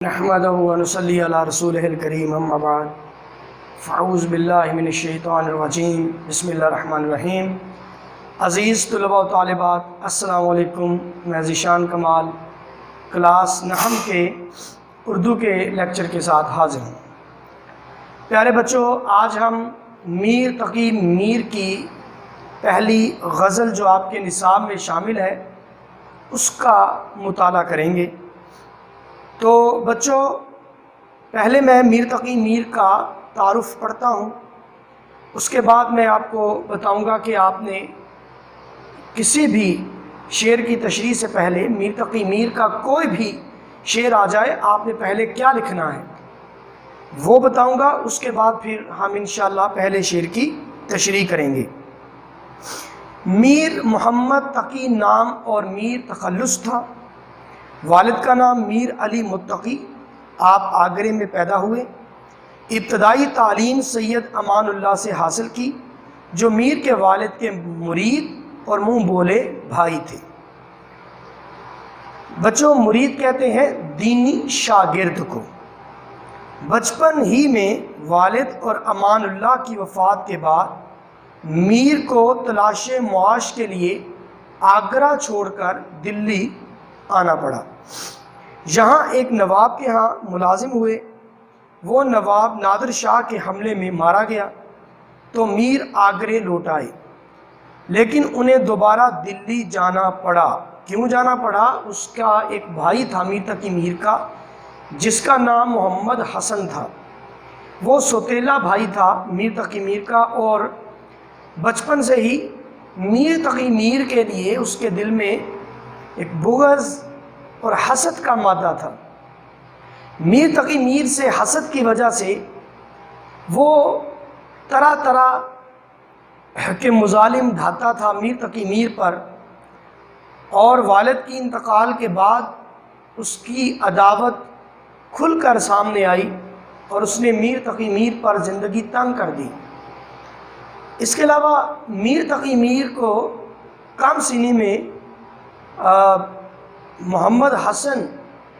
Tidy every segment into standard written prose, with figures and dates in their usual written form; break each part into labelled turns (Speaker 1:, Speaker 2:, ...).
Speaker 1: نحمدہ و نصلی علی رسولہ الکریم اما بعد فاعوذ باللہ من الشیطان الرجیم بسم اللہ الرحمن الرحیم۔ عزیز طلباء و طالبات، السلام علیکم۔ میں ذیشان کمال کلاس نحو کے اردو کے لیکچر کے ساتھ حاضر ہوں۔ پیارے بچوں، آج ہم میر تقی میر کی پہلی غزل جو آپ کے نصاب میں شامل ہے اس کا مطالعہ کریں گے۔ تو بچوں، پہلے میں میر تقی میر کا تعارف پڑھتا ہوں، اس کے بعد میں آپ کو بتاؤں گا کہ آپ نے کسی بھی شعر کی تشریح سے پہلے میر تقی میر کا کوئی بھی شعر آ جائے آپ نے پہلے کیا لکھنا ہے وہ بتاؤں گا، اس کے بعد پھر ہم انشاءاللہ پہلے شعر کی تشریح کریں گے۔ میر محمد تقی نام اور میر تخلص تھا۔ والد کا نام میر علی متقی، آپ آگرے میں پیدا ہوئے۔ ابتدائی تعلیم سید امان اللہ سے حاصل کی، جو میر کے والد کے مرید اور منہ بولے بھائی تھے۔ بچوں، مرید کہتے ہیں دینی شاگرد کو۔ بچپن ہی میں والد اور امان اللہ کی وفات کے بعد میر کو تلاش معاش کے لیے آگرہ چھوڑ کر دلی آنا پڑا۔ یہاں ایک نواب کے ہاں ملازم ہوئے۔ وہ نواب نادر شاہ کے حملے میں مارا گیا تو میر آگرے لوٹ آئے، لیکن انہیں دوبارہ دلی جانا پڑا۔ کیوں جانا پڑا؟ اس کا ایک بھائی تھا میر تقی میر کا، جس کا نام محمد حسن تھا۔ وہ سوتیلا بھائی تھا میر تقی میر کا، اور بچپن سے ہی میر تقی میر کے لیے اس کے دل میں ایک بغض اور حسد کا مادہ تھا۔ میر تقی میر سے حسد کی وجہ سے وہ طرح طرح کے مظالم ڈھاتا تھا میر تقی میر پر، اور والد کی انتقال کے بعد اس کی عداوت کھل کر سامنے آئی اور اس نے میر تقی میر پر زندگی تنگ کر دی۔ اس کے علاوہ میر تقی میر کو کم سنی میں محمد حسن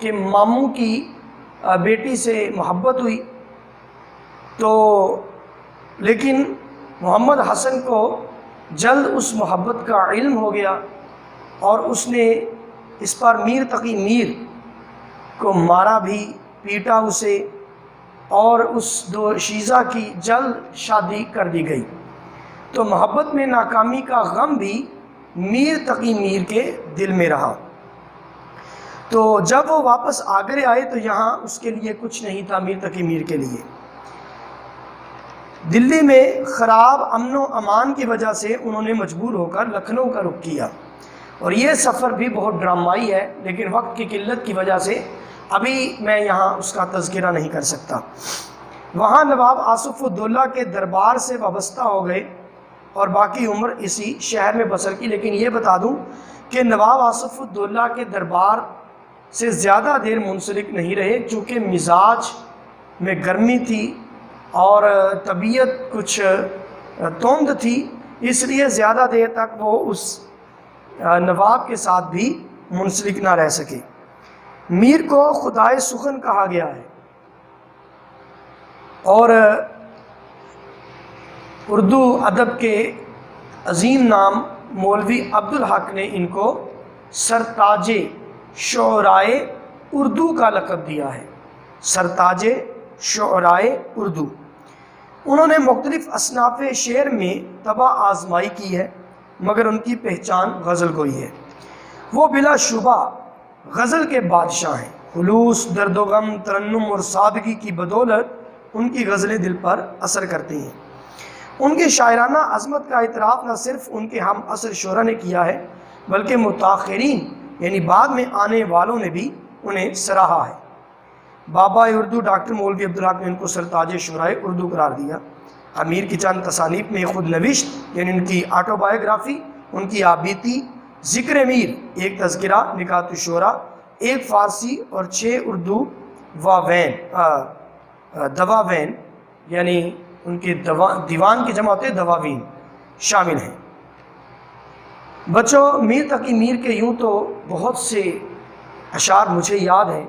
Speaker 1: کے ماموں کی بیٹی سے محبت ہوئی، تو لیکن محمد حسن کو جلد اس محبت کا علم ہو گیا اور اس نے اس پر میر تقی میر کو مارا بھی، پیٹا اسے، اور اس دو شیزہ کی جلد شادی کر دی گئی۔ تو محبت میں ناکامی کا غم بھی میر تقی میر کے دل میں رہا۔ تو جب وہ واپس آگرے آئے تو یہاں اس کے لیے کچھ نہیں تھا میر تقی میر کے لیے۔ دلی میں خراب امن و امان کی وجہ سے انہوں نے مجبور ہو کر لکھنؤ کا رخ کیا، اور یہ سفر بھی بہت ڈرامائی ہے، لیکن وقت کی قلت کی وجہ سے ابھی میں یہاں اس کا تذکرہ نہیں کر سکتا۔ وہاں نواب آصف الدولہ کے دربار سے وابستہ ہو گئے اور باقی عمر اسی شہر میں بسر کی۔ لیکن یہ بتا دوں کہ نواب آصف الدولہ کے دربار سے زیادہ دیر منسلک نہیں رہے، چونکہ مزاج میں گرمی تھی اور طبیعت کچھ تند تھی، اس لیے زیادہ دیر تک وہ اس نواب کے ساتھ بھی منسلک نہ رہ سکے۔ میر کو خدائے سخن کہا گیا ہے، اور اردو ادب کے عظیم نام مولوی عبدالحق نے ان کو سرتاج شعرائے اردو کا لقب دیا ہے۔ سرتاج شعرائے اردو۔ انہوں نے مختلف اصناف شعر میں طبع آزمائی کی ہے، مگر ان کی پہچان غزل گوئی ہے۔ وہ بلا شبہ غزل کے بادشاہ ہیں۔ خلوص، درد و غم، ترنم اور سادگی کی بدولت ان کی غزلیں دل پر اثر کرتی ہیں۔ ان کی شاعرانہ عظمت کا اعتراف نہ صرف ان کے ہم عصر شعراء نے کیا ہے، بلکہ متاخرین یعنی بعد میں آنے والوں نے بھی انہیں سراہا ہے۔ بابا اردو ڈاکٹر مولوی عبدالحق نے ان کو سرتاج شعرائے اردو قرار دیا۔ امیر کی چند تصانیف میں خود نوشت یعنی ان کی آٹو بایوگرافی، ان کی آبیتی، ذکر میر، ایک تذکرہ، نکات الشعراء، ایک فارسی اور 6 اردو دواوین یعنی ان کے دیوان کی جمع ہوتے ہیں دواوین شامل ہیں۔ بچوں، میر تقی میر کے یوں تو بہت سے اشعار مجھے یاد ہیں،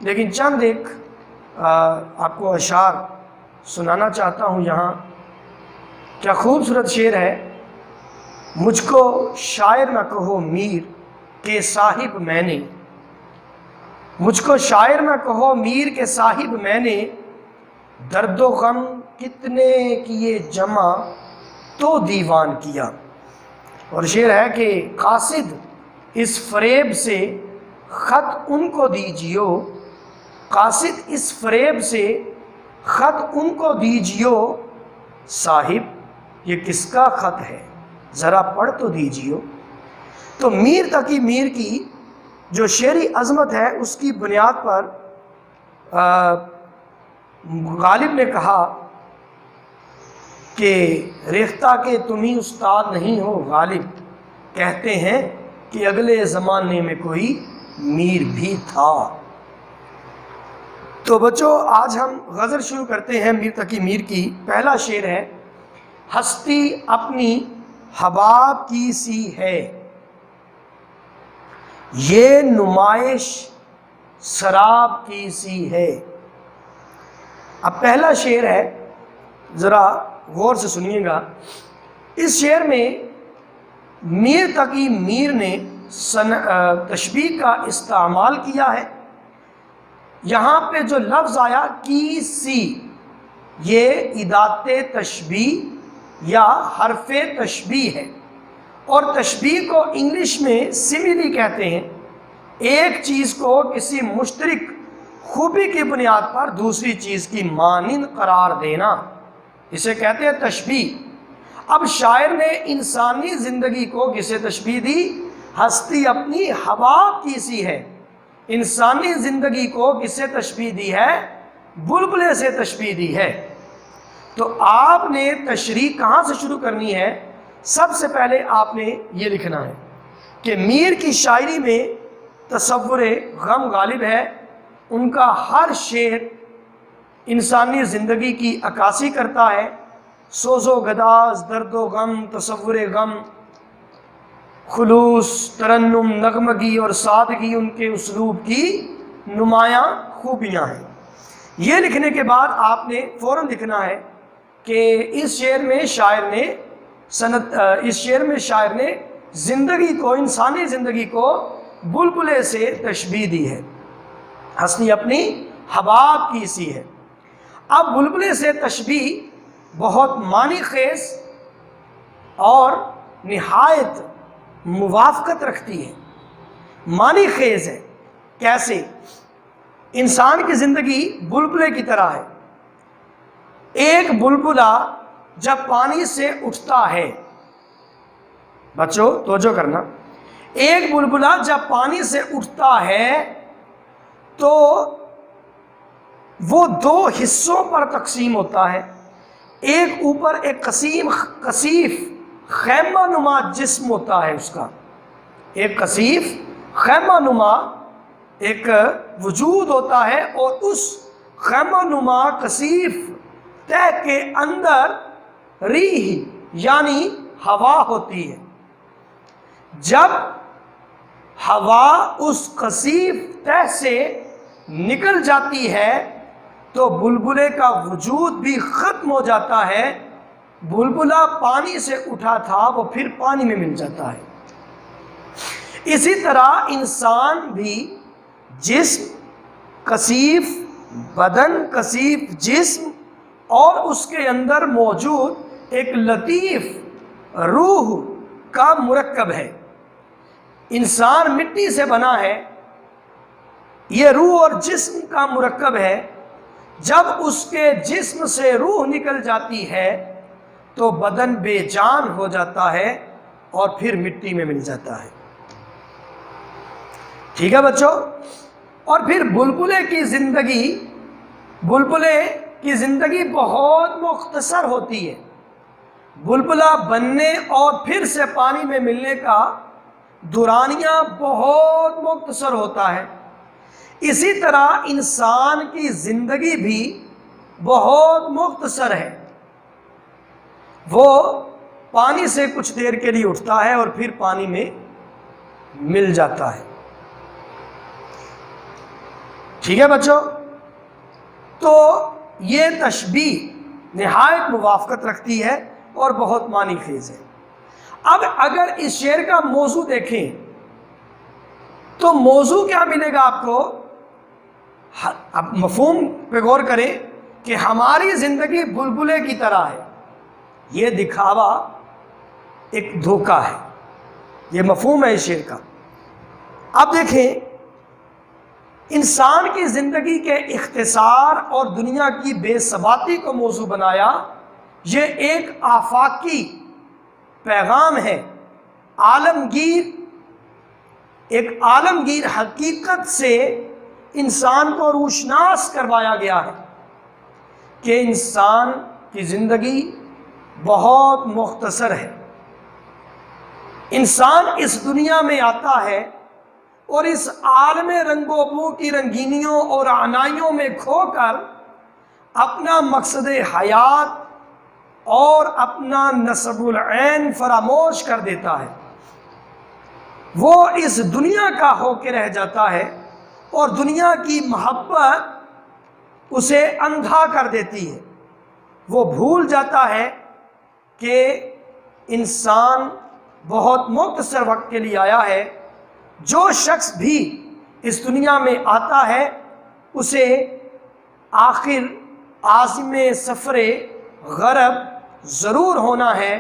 Speaker 1: لیکن چند ایک آپ کو اشعار سنانا چاہتا ہوں یہاں. کیا خوبصورت شعر ہے. مجھ کو شاعر نہ کہو میر کے صاحب میں نے، مجھ کو شاعر نہ کہو میر کے صاحب میں نے، درد و غم کتنے کیے جمع تو دیوان کیا. اور شعر ہے کہ قاصد اس فریب سے خط ان کو دیجیو، قاصد اس فریب سے خط ان کو دیجیو، صاحب یہ کس کا خط ہے ذرا پڑھ تو دیجیو. تو میر تقی میر کی جو شعری عظمت ہے اس کی بنیاد پر غالب نے کہا کہ ریختہ کہ تم ہی استاد نہیں ہو غالب، کہتے ہیں کہ اگلے زمانے میں کوئی میر بھی تھا. تو بچوں آج ہم غزل شروع کرتے ہیں میر تقی میر کی. پہلا شعر ہے: ہستی اپنی حباب کی سی ہے، یہ نمائش سراب کی سی ہے. اب پہلا شعر ہے، ذرا غور سے سنیے گا. اس شعر میں میر تقی میر نے تشبیہ کا استعمال کیا ہے. یہاں پہ جو لفظ آیا کی سی، یہ ادات تشبیہ یا حرف تشبیہ ہے، اور تشبیہ کو انگلش میں سملی کہتے ہیں. ایک چیز کو کسی مشترک خوبی کی بنیاد پر دوسری چیز کی مانند قرار دینا، اسے کہتے ہیں تشبیہ. اب شاعر نے انسانی زندگی کو کسے تشبیہ دی؟ ہستی اپنی حباب کی سی ہے. انسانی زندگی کو کسے تشبیہ دی ہے؟ بلبلے سے تشبیہ دی ہے. تو آپ نے تشریح کہاں سے شروع کرنی ہے؟ سب سے پہلے آپ نے یہ لکھنا ہے کہ میر کی شاعری میں تصور غم غالب ہے. ان کا ہر شعر انسانی زندگی کی عکاسی کرتا ہے. سوز و گداز، درد و غم، تصور غم، خلوص، ترنم، نغمگی اور سادگی ان کے اسلوب کی نمایاں خوبیاں ہیں. یہ لکھنے کے بعد آپ نے فوراً لکھنا ہے کہ اس شعر میں شاعر نے زندگی کو، انسانی زندگی کو بلبلے سے تشبیہ دی ہے. ہستی اپنی حباب کی سی ہے. اب بلبلے سے تشبیہ بہت معنی خیز اور نہایت موافقت رکھتی ہے. معنی خیز ہے. کیسے؟ انسان کی زندگی بلبلے کی طرح ہے. ایک بلبلا جب پانی سے اٹھتا ہے، بچوں توجہ کرنا، ایک بلبلا جب پانی سے اٹھتا ہے تو وہ دو حصوں پر تقسیم ہوتا ہے. ایک اوپر ایک کثیف خیمہ نما جسم ہوتا ہے اس کا، ایک کثیف خیمہ نما ایک وجود ہوتا ہے، اور اس خیمہ نما کثیف تہ کے اندر ریح یعنی ہوا ہوتی ہے. جب ہوا اس کثیف تہ سے نکل جاتی ہے تو بلبلے کا وجود بھی ختم ہو جاتا ہے. بلبلا پانی سے اٹھا تھا، وہ پھر پانی میں مل جاتا ہے. اسی طرح انسان بھی جسم کثیف، بدن کثیف جسم، اور اس کے اندر موجود ایک لطیف روح کا مرکب ہے. انسان مٹی سے بنا ہے، یہ روح اور جسم کا مرکب ہے. جب اس کے جسم سے روح نکل جاتی ہے تو بدن بے جان ہو جاتا ہے اور پھر مٹی میں مل جاتا ہے. ٹھیک ہے بچوں؟ اور پھر بلبلے کی زندگی بہت مختصر ہوتی ہے. بلبلا بننے اور پھر سے پانی میں ملنے کا دورانیہ بہت مختصر ہوتا ہے. اسی طرح انسان کی زندگی بھی بہت مختصر ہے. وہ پانی سے کچھ دیر کے لیے اٹھتا ہے اور پھر پانی میں مل جاتا ہے. ٹھیک ہے بچوں؟ تو یہ تشبیہ نہایت موافقت رکھتی ہے اور بہت معنی خیز ہے۔ اب اگر اس شعر کا موضوع دیکھیں تو موضوع کیا ملے گا آپ کو؟ اب مفہوم پہ غور کریں کہ ہماری زندگی بلبلے کی طرح ہے، یہ دکھاوا ایک دھوکہ ہے، یہ مفہوم ہے اس شعر کا۔ اب دیکھیں، انسان کی زندگی کے اختصار اور دنیا کی بے ثباتی کو موضوع بنایا، یہ ایک آفاقی پیغام ہے، ایک عالمگیر حقیقت سے انسان کو روشناس کروایا گیا ہے کہ انسان کی زندگی بہت مختصر ہے۔ انسان اس دنیا میں آتا ہے اور اس عالم رنگ و بو کی رنگینیوں اور عنائیوں میں کھو کر اپنا مقصد حیات اور اپنا نسب العین فراموش کر دیتا ہے۔ وہ اس دنیا کا ہو کے رہ جاتا ہے اور دنیا کی محبت اسے اندھا کر دیتی ہے۔ وہ بھول جاتا ہے کہ انسان بہت مختصر وقت کے لیے آیا ہے۔ جو شخص بھی اس دنیا میں آتا ہے اسے آخر عازم سفر غرب ضرور ہونا ہے،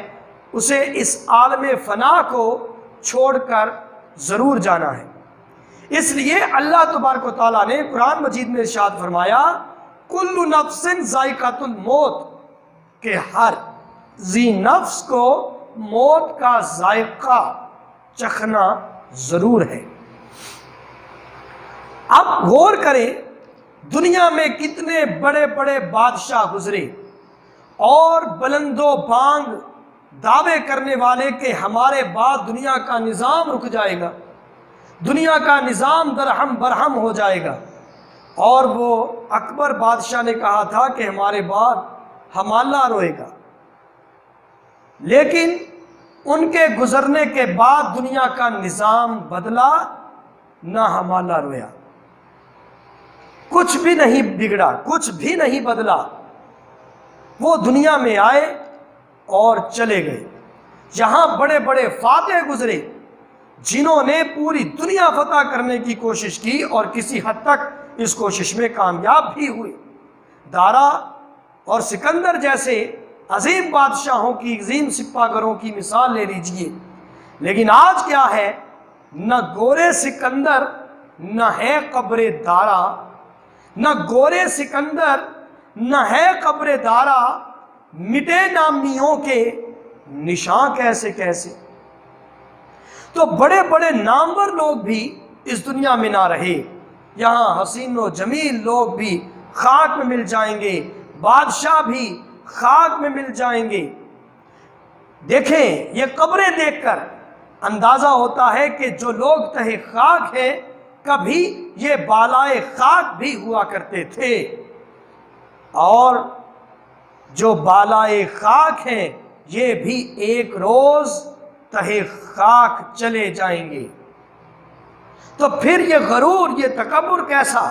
Speaker 1: اسے اس عالم فنا کو چھوڑ کر ضرور جانا ہے۔ اس لیے اللہ تبارک و تعالیٰ نے قرآن مجید میں ارشاد فرمایا، کل نفس ذائقۃ الموت، کہ ہر ذی نفس کو موت کا ذائقہ چکھنا ضرور ہے۔ اب غور کریں، دنیا میں کتنے بڑے بڑے بادشاہ گزرے اور بلند و بانگ دعوے کرنے والے کہ ہمارے بعد دنیا کا نظام رک جائے گا، دنیا کا نظام درہم برہم ہو جائے گا، اور وہ اکبر بادشاہ نے کہا تھا کہ ہمارے بعد ہمالہ روئے گا، لیکن ان کے گزرنے کے بعد دنیا کا نظام بدلا، نہ ہمالہ رویا، کچھ بھی نہیں بگڑا، کچھ بھی نہیں بدلا۔ وہ دنیا میں آئے اور چلے گئے۔ یہاں بڑے بڑے فاتح گزرے جنہوں نے پوری دنیا فتح کرنے کی کوشش کی اور کسی حد تک اس کوشش میں کامیاب بھی ہوئے۔ دارا اور سکندر جیسے عظیم بادشاہوں کی، عظیم سپاہیوں کی مثال لے لیجئے، لیکن آج کیا ہے؟ نہ گورے سکندر نہ ہے قبر دارا، نہ گورے سکندر نہ ہے قبر دارا، مٹے نامیوں کے نشان کیسے کیسے۔ تو بڑے بڑے نامور لوگ بھی اس دنیا میں نہ رہے، یہاں حسین و جمیل لوگ بھی خاک میں مل جائیں گے، بادشاہ بھی خاک میں مل جائیں گے۔ دیکھیں، یہ قبریں دیکھ کر اندازہ ہوتا ہے کہ جو لوگ تہے خاک ہیں کبھی یہ بالائے خاک بھی ہوا کرتے تھے، اور جو بالائے خاک ہیں یہ بھی ایک روز تہے خاک چلے جائیں گے۔ تو پھر یہ غرور، یہ تکبر کیسا؟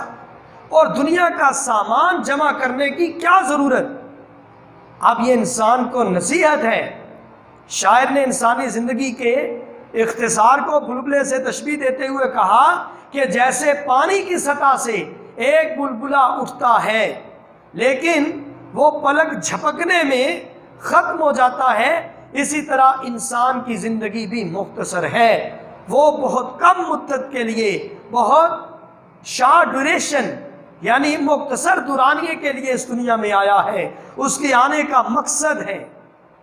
Speaker 1: اور دنیا کا سامان جمع کرنے کی کیا ضرورت؟ اب یہ انسان کو نصیحت ہے۔ شاعر نے انسانی زندگی کے اختصار کو بلبلے سے تشبیہ دیتے ہوئے کہا کہ جیسے پانی کی سطح سے ایک بلبلہ اٹھتا ہے لیکن وہ پلک جھپکنے میں ختم ہو جاتا ہے، اسی طرح انسان کی زندگی بھی مختصر ہے۔ وہ بہت کم مدت کے لیے، بہت شارٹ ڈیوریشن یعنی مختصر دورانیے کے لیے اس دنیا میں آیا ہے۔ اس کے آنے کا مقصد ہے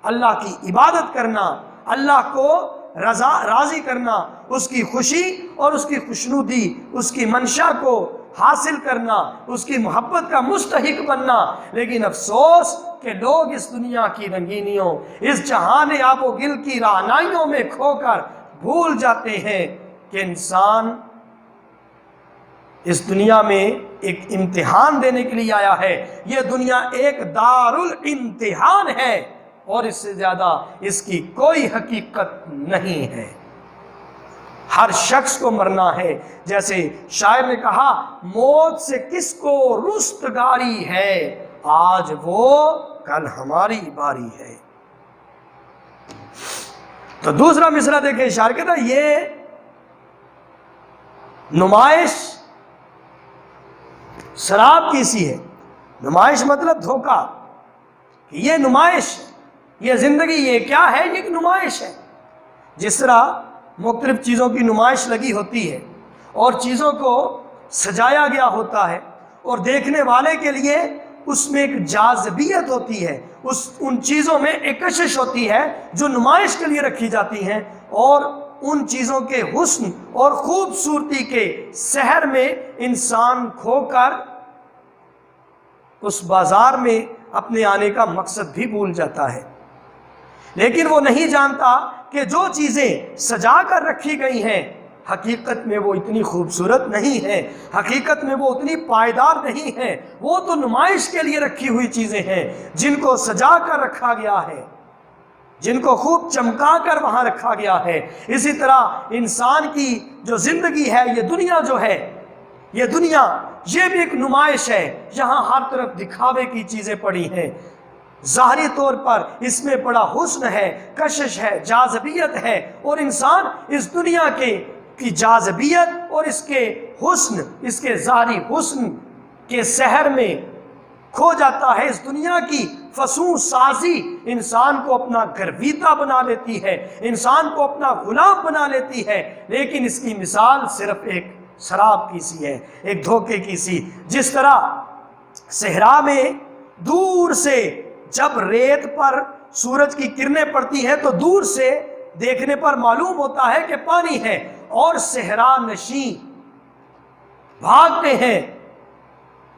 Speaker 1: اللہ کی عبادت کرنا، اللہ کو راضی کرنا، اس کی خوشی اور اس کی خوشنودی، اس کی منشا کو حاصل کرنا، اس کی محبت کا مستحق بننا۔ لیکن افسوس کہ لوگ اس دنیا کی رنگینیوں، اس جہان آب و گل کی رعنائیوں میں کھو کر بھول جاتے ہیں کہ انسان اس دنیا میں ایک امتحان دینے کے لیے آیا ہے۔ یہ دنیا ایک دارالامتحان ہے اور اس سے زیادہ اس کی کوئی حقیقت نہیں ہے۔ ہر شخص کو مرنا ہے۔ جیسے شاعر نے کہا موت سے کس کو رستگاری ہے، آج وہ کل ہماری باری ہے۔ تو دوسرا مصرع دیکھیں، شاعر کہتا ہے یہ نمائش شراب کی سی ہے۔ نمائش مطلب دھوکہ، یہ نمائش، یہ زندگی، یہ کیا ہے؟ یہ ایک نمائش ہے۔ جس طرح مختلف چیزوں کی نمائش لگی ہوتی ہے اور چیزوں کو سجایا گیا ہوتا ہے اور دیکھنے والے کے لیے اس میں ایک جاذبیت ہوتی ہے، ان چیزوں میں ایک کشش ہوتی ہے جو نمائش کے لیے رکھی جاتی ہیں، اور ان چیزوں کے حسن اور خوبصورتی کے سحر میں انسان کھو کر اس بازار میں اپنے آنے کا مقصد بھی بھول جاتا ہے۔ لیکن وہ نہیں جانتا کہ جو چیزیں سجا کر رکھی گئی ہیں حقیقت میں وہ اتنی خوبصورت نہیں ہے، حقیقت میں وہ اتنی پائیدار نہیں ہے، وہ تو نمائش کے لیے رکھی ہوئی چیزیں ہیں جن کو سجا کر رکھا گیا ہے، جن کو خوب چمکا کر وہاں رکھا گیا ہے۔ اسی طرح انسان کی جو زندگی ہے، یہ دنیا جو ہے، یہ دنیا یہ بھی ایک نمائش ہے۔ یہاں ہر طرف دکھاوے کی چیزیں پڑی ہیں، ظاہری طور پر اس میں بڑا حسن ہے، کشش ہے، جاذبیت ہے، اور انسان اس دنیا کی جاذبیت اور اس کے حسن، اس کے ظاہری حسن کے سحر میں کھو جاتا ہے۔ اس دنیا کی فسون سازی انسان کو اپنا گرویدہ بنا لیتی ہے، انسان کو اپنا غلام بنا لیتی ہے، لیکن اس کی مثال صرف ایک شراب کی سی ہے، ایک دھوکے کی سی۔ جس طرح صحرا میں دور سے جب ریت پر سورج کی کرنیں پڑتی ہیں تو دور سے دیکھنے پر معلوم ہوتا ہے کہ پانی ہے، اور صحرا نشین بھاگتے ہیں،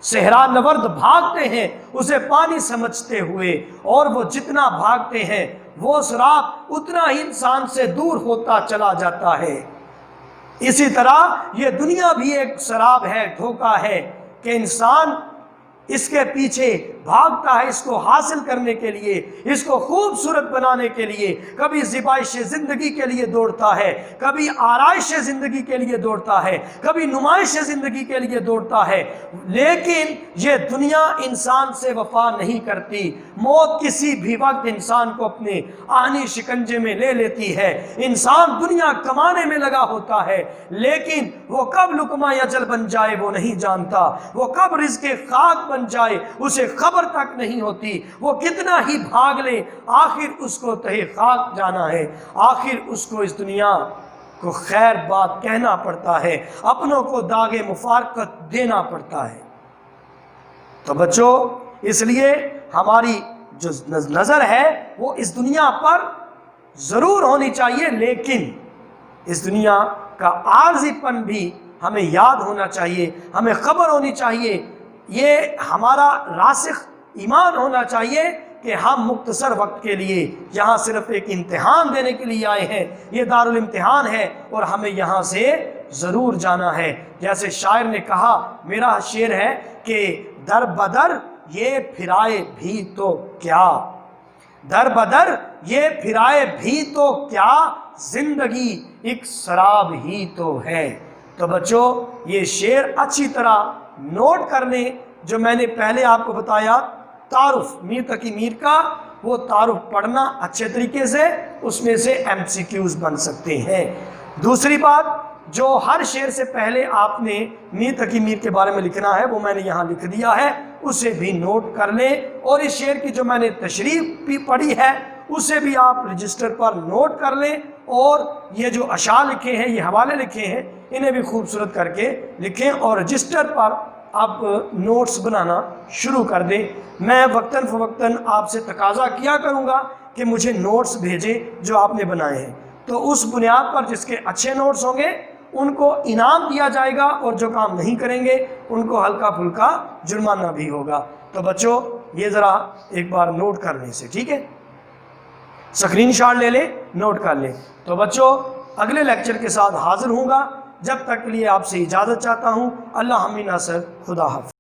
Speaker 1: صحرا نورد بھاگتے ہیں اسے پانی سمجھتے ہوئے، اور وہ جتنا بھاگتے ہیں وہ سراب اتنا ہی انسان سے دور ہوتا چلا جاتا ہے۔ اسی طرح یہ دنیا بھی ایک سراب ہے، دھوکہ ہے کہ انسان اس کے پیچھے بھاگتا ہے، اس کو حاصل کرنے کے لیے، اس کو خوبصورت بنانے کے لیے، کبھی زیبائش زندگی کے لیے دوڑتا ہے، کبھی آرائش زندگی کے لیے دوڑتا ہے، کبھی نمائش زندگی کے لیے دوڑتا ہے، لیکن یہ دنیا انسان سے وفا نہیں کرتی۔ موت کسی بھی وقت انسان کو اپنے آہنی شکنجے میں لے لیتی ہے۔ انسان دنیا کمانے میں لگا ہوتا ہے، لیکن وہ کب لقمہ اجل بن جائے وہ نہیں جانتا، وہ کب رزق خاک بن جائے اسے خبر تک نہیں ہوتی۔ وہ کتنا ہی بھاگ لے آخر اس کو تہے خاک جانا ہے، آخر اس کو اس دنیا کو خیر بات کہنا پڑتا ہے، اپنوں کو داغ مفارقت دینا پڑتا ہے۔ تو بچوں، اس لیے ہماری جو نظر ہے وہ اس دنیا پر ضرور ہونی چاہیے، لیکن اس دنیا کا عارضی پن بھی ہمیں یاد ہونا چاہیے، ہمیں خبر ہونی چاہیے، یہ ہمارا راسخ ایمان ہونا چاہیے کہ ہم مختصر وقت کے لیے یہاں صرف ایک امتحان دینے کے لیے آئے ہیں، یہ دارالامتحان ہے اور ہمیں یہاں سے ضرور جانا ہے۔ جیسے شاعر نے کہا، میرا شعر ہے کہ در بدر یہ پھرائے بھی تو کیا، در بدر یہ پھرائے بھی تو کیا، زندگی ایک شراب ہی تو ہے۔ تو بچوں، یہ شعر اچھی طرح نوٹ کر لیں، جو میں نے پہلے آپ کو بتایا تعارف میر تقی میر کا، وہ تعارف پڑھنا اچھے طریقے سے، اس میں سے MCQs بن سکتے ہیں۔ دوسری بات، جو ہر شعر سے پہلے آپ نے میر تقی میر کے بارے میں لکھنا ہے وہ میں نے یہاں لکھ دیا ہے، اسے بھی نوٹ کر لیں، اور اس شعر کی جو میں نے تشریح بھی پڑھی ہے اسے بھی آپ رجسٹر پر نوٹ کر لیں، اور یہ جو اشعار لکھے ہیں، یہ حوالے لکھے ہیں، انہیں بھی خوبصورت کر کے لکھیں اور رجسٹر پر آپ نوٹس بنانا شروع کر دیں۔ میں وقتاً فوقتاً آپ سے تقاضا کیا کروں گا کہ مجھے نوٹس بھیجیں جو آپ نے بنائے ہیں، تو اس بنیاد پر جس کے اچھے نوٹس ہوں گے ان کو انعام دیا جائے گا، اور جو کام نہیں کریں گے ان کو ہلکا پھلکا جرمانہ بھی ہوگا۔ تو بچوں، یہ ذرا ایک بار نوٹ کر لیں سے، ٹھیک ہے؟ اسکرین شاٹ لے لیں، نوٹ کر لیں۔ تو بچوں، اگلے لیکچر کے ساتھ حاضر ہوں گا، جب تک کے لیے آپ سے اجازت چاہتا ہوں۔ اللہ حمی ناصر، خدا حافظ۔